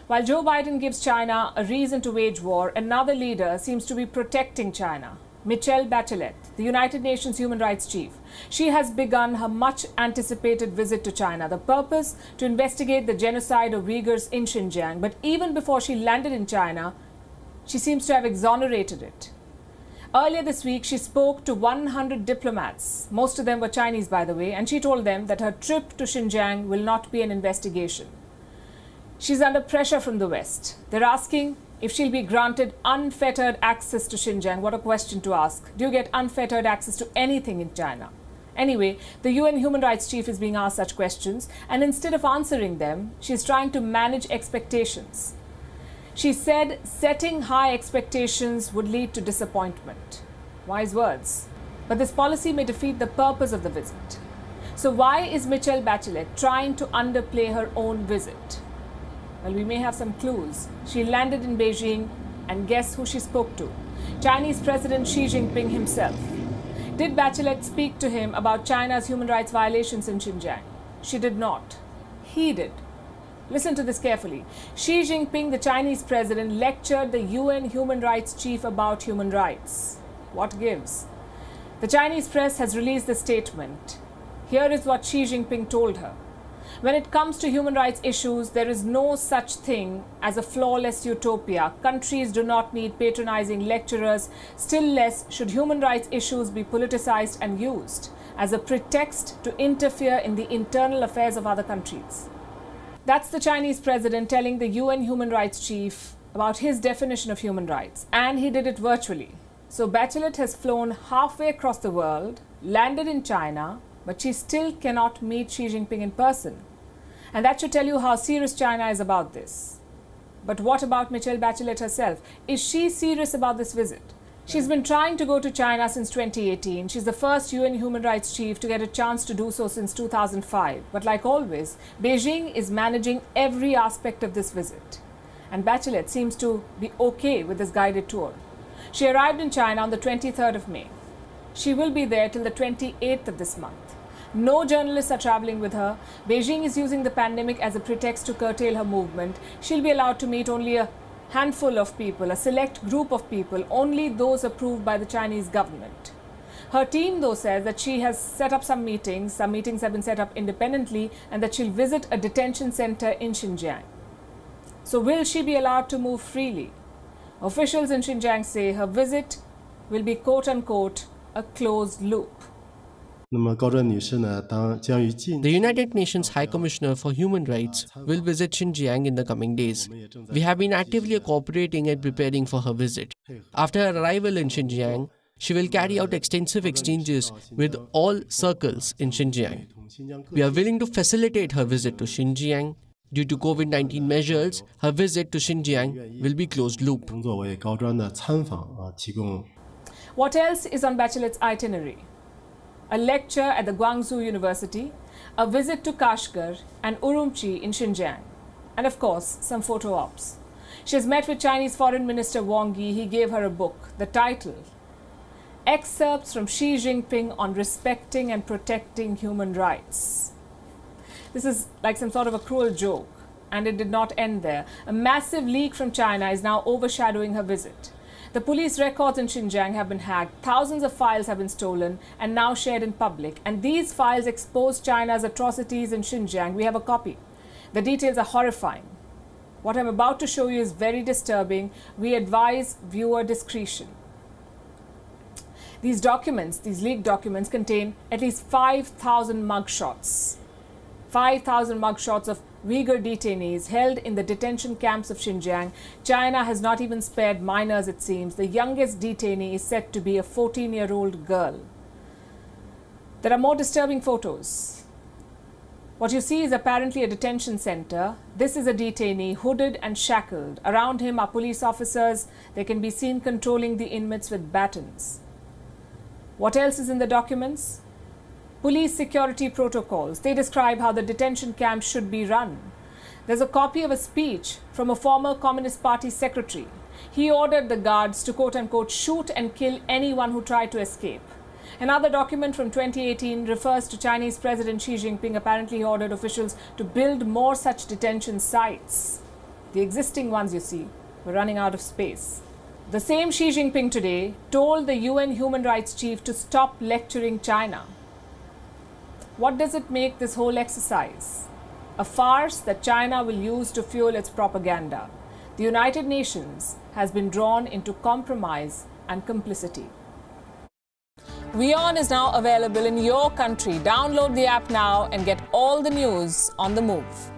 While Joe Biden gives China a reason to wage war, another leader seems to be protecting China. Michelle Bachelet, the United Nations Human Rights Chief. She has begun her much-anticipated visit to China. The purpose? To investigate the genocide of Uyghurs in Xinjiang. But even before she landed in China, she seems to have exonerated it. Earlier this week, she spoke to 100 diplomats. Most of them were Chinese, by the way, and she told them that her trip to Xinjiang will not be an investigation. She's under pressure from the West. They're asking if she'll be granted unfettered access to Xinjiang. What a question to ask. Do you get unfettered access to anything in China? Anyway, the UN Human Rights Chief is being asked such questions, and instead of answering them, she's trying to manage expectations. She said setting high expectations would lead to disappointment. Wise words. But this policy may defeat the purpose of the visit. So why is Michelle Bachelet trying to underplay her own visit? Well, we may have some clues. She landed in Beijing, and guess who she spoke to? Chinese President Xi Jinping himself. Did Bachelet speak to him about China's human rights violations in Xinjiang? She did not. He did. Listen to this carefully. Xi Jinping, the Chinese president, lectured the UN Human Rights Chief about human rights. What gives? The Chinese press has released a statement. Here is what Xi Jinping told her. When it comes to human rights issues, there is no such thing as a flawless utopia. Countries do not need patronizing lecturers. Still less should human rights issues be politicized and used as a pretext to interfere in the internal affairs of other countries. That's the Chinese president telling the UN Human Rights Chief about his definition of human rights. And he did it virtually. So Bachelet has flown halfway across the world, landed in China, but she still cannot meet Xi Jinping in person. And that should tell you how serious China is about this. But what about Michelle Bachelet herself? Is she serious about this visit? She's been trying to go to China since 2018. She's the first UN Human Rights Chief to get a chance to do so since 2005. But like always, Beijing is managing every aspect of this visit. And Bachelet seems to be okay with this guided tour. She arrived in China on the 23rd of May. She will be there till the 28th of this month. No journalists are traveling with her. Beijing is using the pandemic as a pretext to curtail her movement. She'll be allowed to meet only a handful of people, a select group of people, only those approved by the Chinese government. Her team, though, says that she has set up some meetings have been set up independently, and that she'll visit a detention center in Xinjiang. So will she be allowed to move freely? Officials in Xinjiang say her visit will be quote-unquote a closed loop. The United Nations High Commissioner for Human Rights will visit Xinjiang in the coming days. We have been actively cooperating and preparing for her visit. After her arrival in Xinjiang, she will carry out extensive exchanges with all circles in Xinjiang. We are willing to facilitate her visit to Xinjiang. Due to COVID-19 measures, her visit to Xinjiang will be closed loop. What else is on Bachelet's itinerary? A lecture at the Guangzhou University, a visit to Kashgar and Urumqi in Xinjiang, and of course, some photo ops. She has met with Chinese Foreign Minister Wang Yi. He gave her a book. The title, Excerpts from Xi Jinping on Respecting and Protecting Human Rights. This is like some sort of a cruel joke, and it did not end there. A massive leak from China is now overshadowing her visit. The police records in Xinjiang have been hacked, thousands of files have been stolen and now shared in public. And these files expose China's atrocities in Xinjiang. We have a copy. The details are horrifying. What I'm about to show you is very disturbing. We advise viewer discretion. These documents, these leaked documents, contain at least 5,000 mugshots. 5,000 mugshots of Uyghur detainees held in the detention camps of Xinjiang. China has not even spared minors, it seems. The youngest detainee is said to be a 14-year-old girl. There are more disturbing photos. What you see is apparently a detention center. This is a detainee, hooded and shackled. Around him are police officers. They can be seen controlling the inmates with batons. What else is in the documents? Police security protocols. They describe how the detention camp should be run. There's a copy of a speech from a former Communist Party secretary. He ordered the guards to quote-unquote shoot and kill anyone who tried to escape. Another document from 2018 refers to Chinese President Xi Jinping. Apparently he ordered officials to build more such detention sites. The existing ones, you see, were running out of space. The same Xi Jinping today told the UN human rights chief to stop lecturing China. What does it make this whole exercise? A farce that China will use to fuel its propaganda. The United Nations has been drawn into compromise and complicity. WION is now available in your country. Download the app now and get all the news on the move.